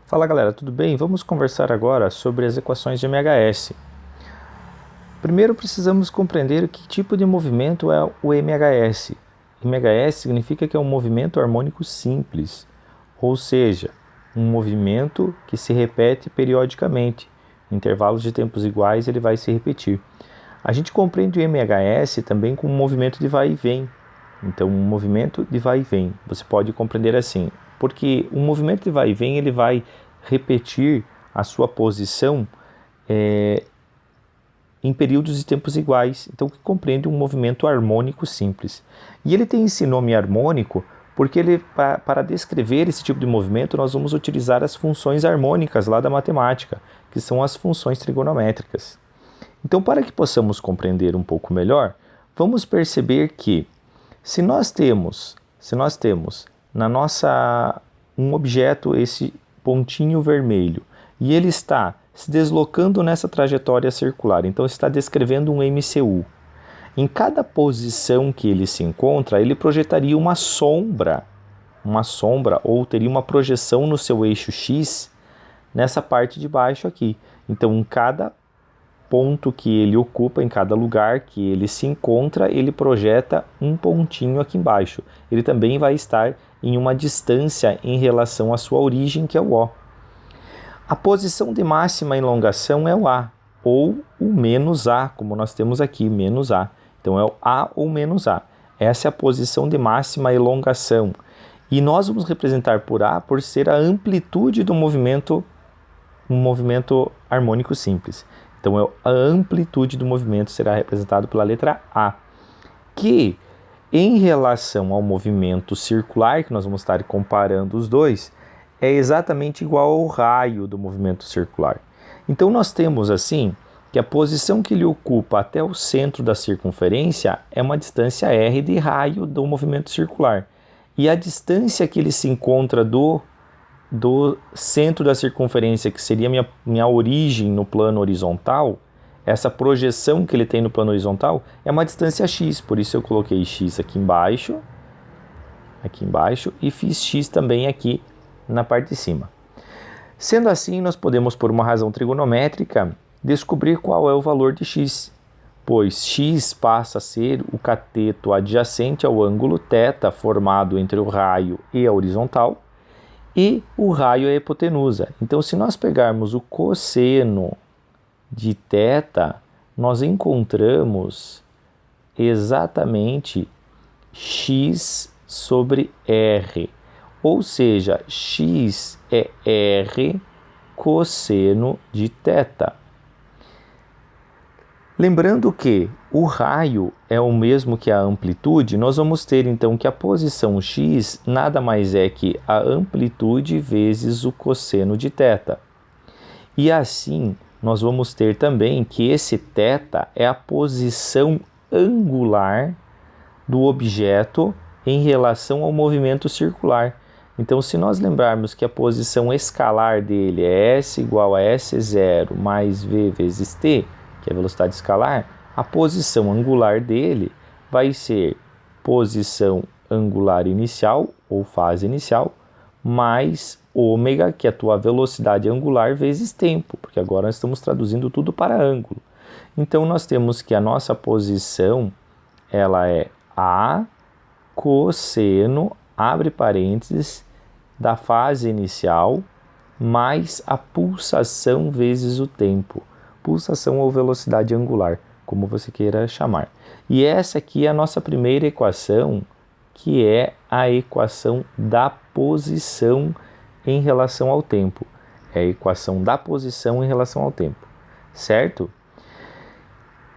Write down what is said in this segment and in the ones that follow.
Fala galera, tudo bem? Vamos conversar agora sobre as equações de MHS. Primeiro precisamos compreender que tipo de movimento é o MHS. MHS significa que é um movimento harmônico simples, ou seja, um movimento que se repete periodicamente. Em intervalos de tempos iguais ele vai se repetir. A gente compreende o MHS também como um movimento de vai e vem. Então, um movimento de vai e vem. Você pode compreender assim, porque um movimento de vai e vem ele vai repetir a sua posição em períodos de tempos iguais. Então, que compreende um movimento harmônico simples. E ele tem esse nome harmônico porque para descrever esse tipo de movimento nós vamos utilizar as funções harmônicas lá da matemática, que são as funções trigonométricas. Então, para que possamos compreender um pouco melhor, vamos perceber que se nós temos um objeto, esse pontinho vermelho, e ele está se deslocando nessa trajetória circular, então está descrevendo um MCU. Em cada posição que ele se encontra, ele projetaria uma sombra ou teria uma projeção no seu eixo X nessa parte de baixo aqui. Então, em cada ponto que ele ocupa, em cada lugar que ele se encontra, ele projeta um pontinho aqui embaixo. Ele também vai estar em uma distância em relação à sua origem, que é o O. A posição de máxima elongação é o A, ou o menos A, como nós temos aqui, menos A. Então é o A ou menos A. Essa é a posição de máxima elongação. E nós vamos representar por A por ser a amplitude do movimento, um movimento harmônico simples. Então, a amplitude do movimento será representada pela letra A, que, em relação ao movimento circular, que nós vamos estar comparando os dois, é exatamente igual ao raio do movimento circular. Então, nós temos, assim, que a posição que ele ocupa até o centro da circunferência é uma distância r de raio do movimento circular. E a distância que ele se encontra do centro da circunferência, que seria minha origem no plano horizontal, essa projeção que ele tem no plano horizontal, é uma distância x, por isso eu coloquei x aqui embaixo, e fiz x também aqui na parte de cima. Sendo assim, nós podemos, por uma razão trigonométrica, descobrir qual é o valor de x, pois x passa a ser o cateto adjacente ao ângulo θ formado entre o raio e a horizontal, e o raio é a hipotenusa. Então, se nós pegarmos o cosseno de θ, nós encontramos exatamente x sobre r. Ou seja, x é r cosseno de θ. Lembrando que o raio é o mesmo que a amplitude, nós vamos ter então que a posição x nada mais é que a amplitude vezes o cosseno de θ. E assim, nós vamos ter também que esse θ é a posição angular do objeto em relação ao movimento circular. Então, se nós lembrarmos que a posição escalar dele é S igual a S0 mais V vezes T, que é a velocidade escalar, a posição angular dele vai ser posição angular inicial, ou fase inicial, mais ômega, que é a tua velocidade angular, vezes tempo, porque agora nós estamos traduzindo tudo para ângulo. Então, nós temos que a nossa posição, ela é A cosseno, abre parênteses, da fase inicial, mais a pulsação vezes o tempo. Pulsação ou velocidade angular, como você queira chamar. E essa aqui é a nossa primeira equação, que é a equação da posição em relação ao tempo. É a equação da posição em relação ao tempo, certo?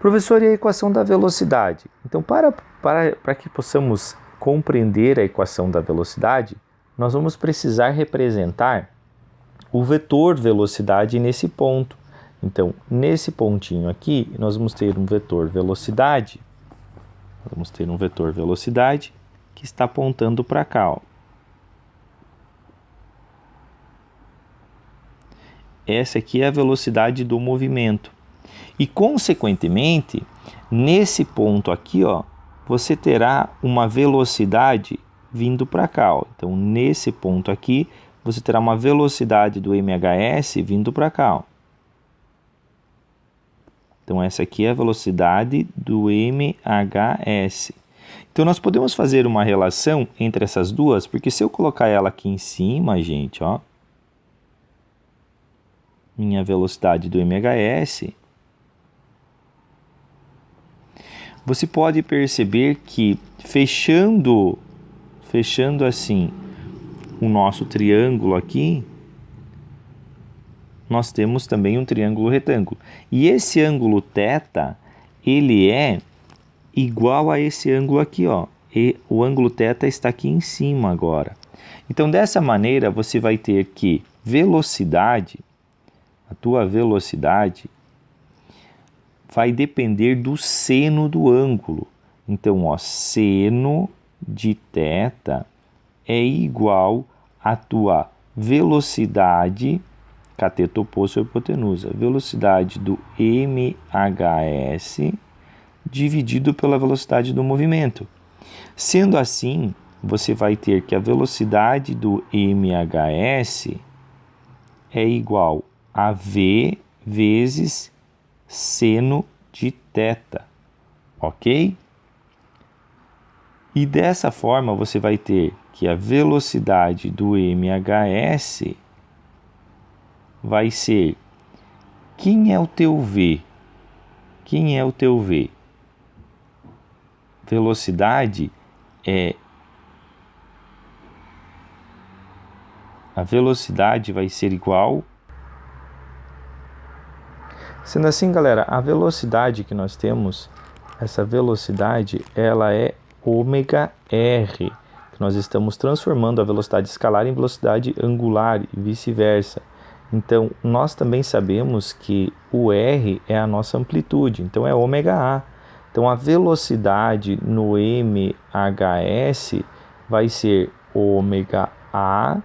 Professor, e a equação da velocidade? Então, para que possamos compreender a equação da velocidade, nós vamos precisar representar o vetor velocidade nesse ponto. Então, nesse pontinho aqui, nós vamos ter um vetor velocidade. Que está apontando para cá. Ó. Essa aqui é a velocidade do movimento. E, consequentemente, nesse ponto aqui, ó, você terá uma velocidade vindo para cá. Ó. Então, nesse ponto aqui, você terá uma velocidade do MHS vindo para cá, ó. Então, essa aqui é a velocidade do MHS. Então, nós podemos fazer uma relação entre essas duas, porque se eu colocar ela aqui em cima, gente, ó, minha velocidade do MHS, você pode perceber que fechando assim o nosso triângulo aqui, nós temos também um triângulo retângulo. E esse ângulo θ, ele é igual a esse ângulo aqui, ó. E o ângulo θ está aqui em cima agora. Então, dessa maneira, você vai ter que velocidade, a tua velocidade, vai depender do seno do ângulo. Então, ó, seno de θ é igual à tua velocidade, cateto oposto à hipotenusa, velocidade do MHS dividido pela velocidade do movimento. Sendo assim, você vai ter que a velocidade do MHS é igual a V vezes seno de θ, ok? E dessa forma você vai ter que a velocidade do MHS vai ser, quem é o teu V? Quem é o teu V? Velocidade é, a velocidade vai ser igual. Sendo assim, galera, a velocidade que nós temos, essa velocidade, ela é ômega R, que nós estamos transformando a velocidade escalar em velocidade angular e vice-versa. Então, nós também sabemos que o R é a nossa amplitude, então é ômega A. Então, a velocidade no MHS vai ser ômega A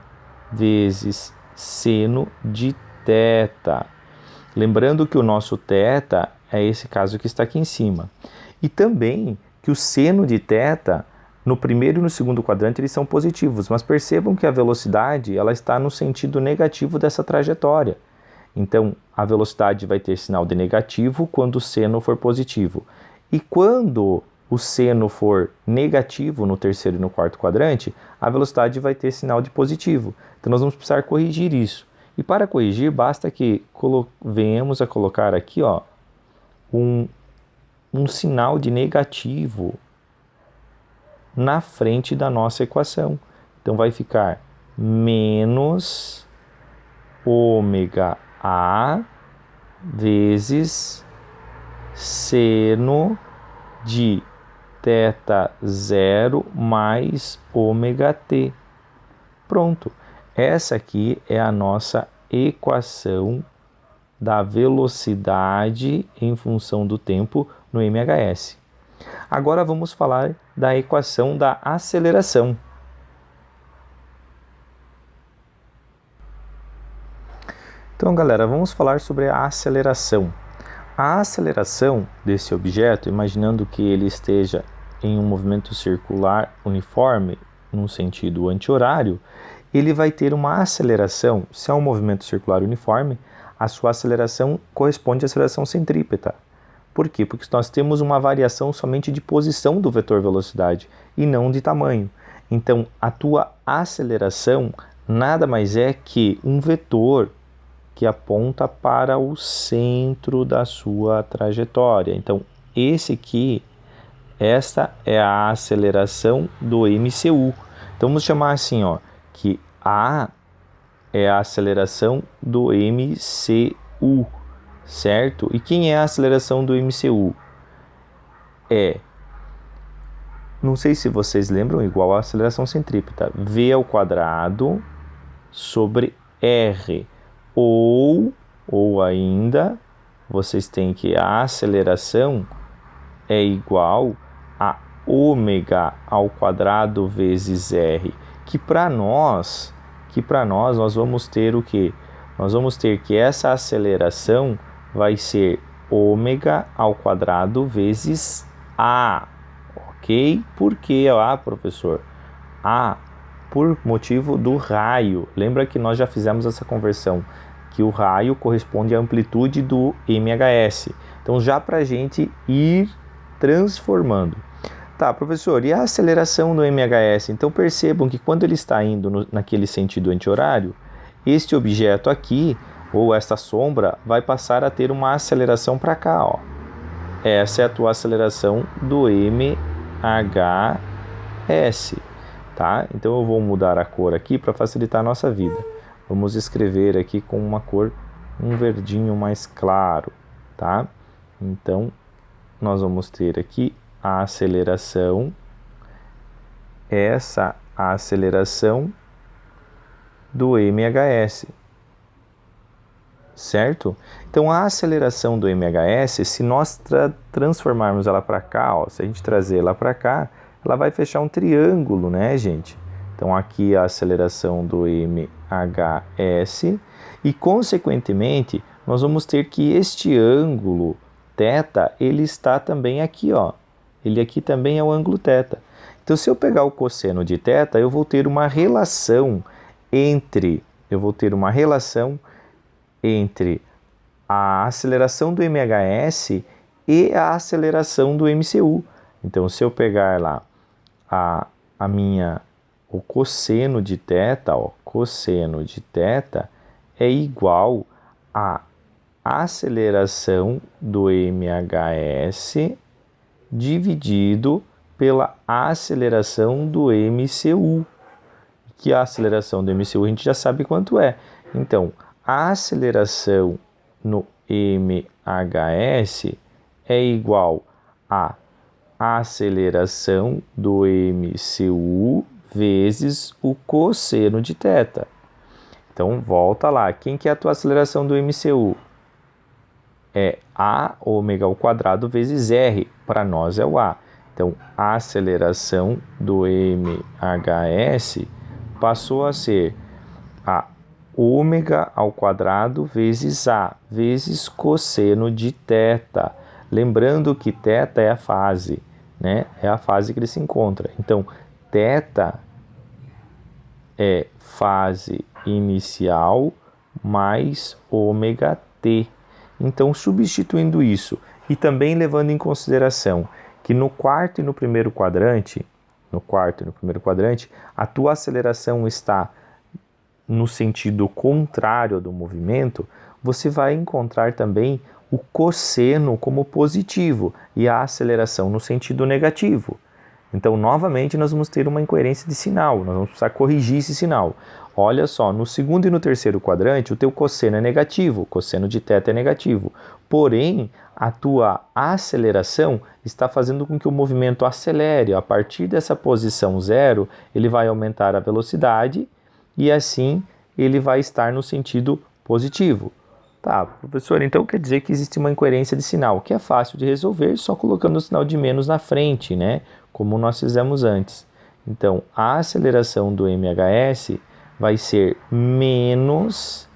vezes seno de θ. Lembrando que o nosso θ é esse caso que está aqui em cima. E também que o seno de θ, no primeiro e no segundo quadrante, eles são positivos. Mas percebam que a velocidade ela está no sentido negativo dessa trajetória. Então, a velocidade vai ter sinal de negativo quando o seno for positivo. E quando o seno for negativo no terceiro e no quarto quadrante, a velocidade vai ter sinal de positivo. Então, nós vamos precisar corrigir isso. E para corrigir, basta que venhamos a colocar aqui, ó, um sinal de negativo na frente da nossa equação. Então, vai ficar menos ômega A vezes seno de θ0 mais ômega t. Pronto. Essa aqui é a nossa equação da velocidade em função do tempo no MHS. Agora vamos falar da equação da aceleração. Então, galera, vamos falar sobre a aceleração. A aceleração desse objeto, imaginando que ele esteja em um movimento circular uniforme, num sentido anti-horário, ele vai ter uma aceleração. Se é um movimento circular uniforme, a sua aceleração corresponde à aceleração centrípeta. Por quê? Porque nós temos uma variação somente de posição do vetor velocidade e não de tamanho. Então, a tua aceleração nada mais é que um vetor que aponta para o centro da sua trajetória. Então, esta é a aceleração do MCU. Então, vamos chamar assim, ó, que A é a aceleração do MCU, certo? E quem é a aceleração do MCU? Não sei se vocês lembram, igual a aceleração centrípeta, V ao quadrado sobre R. Ou ainda, vocês têm que a aceleração é igual a ômega ao quadrado vezes R, que para nós nós vamos ter o quê? Nós vamos ter que essa aceleração vai ser ômega ao quadrado vezes A, ok? Por que A, professor? A, por motivo do raio. Lembra que nós já fizemos essa conversão, que o raio corresponde à amplitude do MHS. Então, já para a gente ir transformando. Tá, professor, e a aceleração do MHS? Então, percebam que quando ele está indo naquele sentido anti-horário, este objeto aqui, ou esta sombra, vai passar a ter uma aceleração para cá, ó. Essa é a tua aceleração do MHS, tá? Então, eu vou mudar a cor aqui para facilitar a nossa vida. Vamos escrever aqui com uma cor, um verdinho mais claro, tá? Então, nós vamos ter aqui a aceleração, essa aceleração do MHS, certo? Então, a aceleração do MHS, se nós transformarmos ela para cá, ó, se a gente trazer ela para cá, ela vai fechar um triângulo, né, gente? Então, aqui a aceleração do MHS e, consequentemente, nós vamos ter que este ângulo θ, ele está também aqui, ó. Ele aqui também é o ângulo θ. Então, se eu pegar o cosseno de θ, eu vou ter uma relação entre a aceleração do MHS e a aceleração do MCU. Então, se eu pegar lá o cosseno de θ, ó, cosseno de θ é igual a aceleração do MHS dividido pela aceleração do MCU, que a aceleração do MCU a gente já sabe quanto é. Então, a aceleração no MHS é igual a aceleração do MCU vezes o cosseno de θ. Então, volta lá. Quem que é a tua aceleração do MCU? É A ômega ao quadrado vezes R. Para nós é o A. Então, a aceleração do MHS passou a ser a ômega ao quadrado vezes A, vezes cosseno de θ. Lembrando que θ é a fase, né? É a fase que ele se encontra. Então, θ é fase inicial mais ômega t. Então, substituindo isso e também levando em consideração que no quarto e no primeiro quadrante, a tua aceleração está no sentido contrário do movimento, você vai encontrar também o cosseno como positivo e a aceleração no sentido negativo. Então, novamente, nós vamos ter uma incoerência de sinal, nós vamos precisar corrigir esse sinal. Olha só, no segundo e no terceiro quadrante, o teu cosseno é negativo, o cosseno de θ é negativo. Porém, a tua aceleração está fazendo com que o movimento acelere. A partir dessa posição zero, ele vai aumentar a velocidade e assim ele vai estar no sentido positivo. Tá, professor, então quer dizer que existe uma incoerência de sinal, que é fácil de resolver só colocando o sinal de menos na frente, né? Como nós fizemos antes. Então, a aceleração do MHS vai ser menos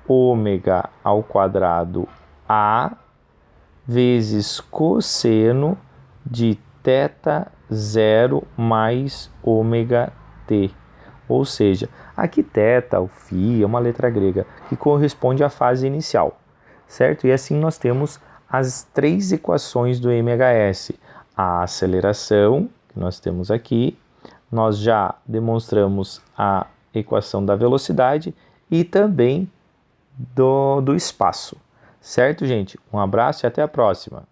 ômega ao quadrado A vezes cosseno de θ0 mais ômega t. Ou seja, aqui θ, o φ, é uma letra grega que corresponde à fase inicial, certo? E assim nós temos as três equações do MHS. A aceleração, que nós temos aqui, nós já demonstramos a equação da velocidade e também do espaço. Certo, gente? Um abraço e até a próxima.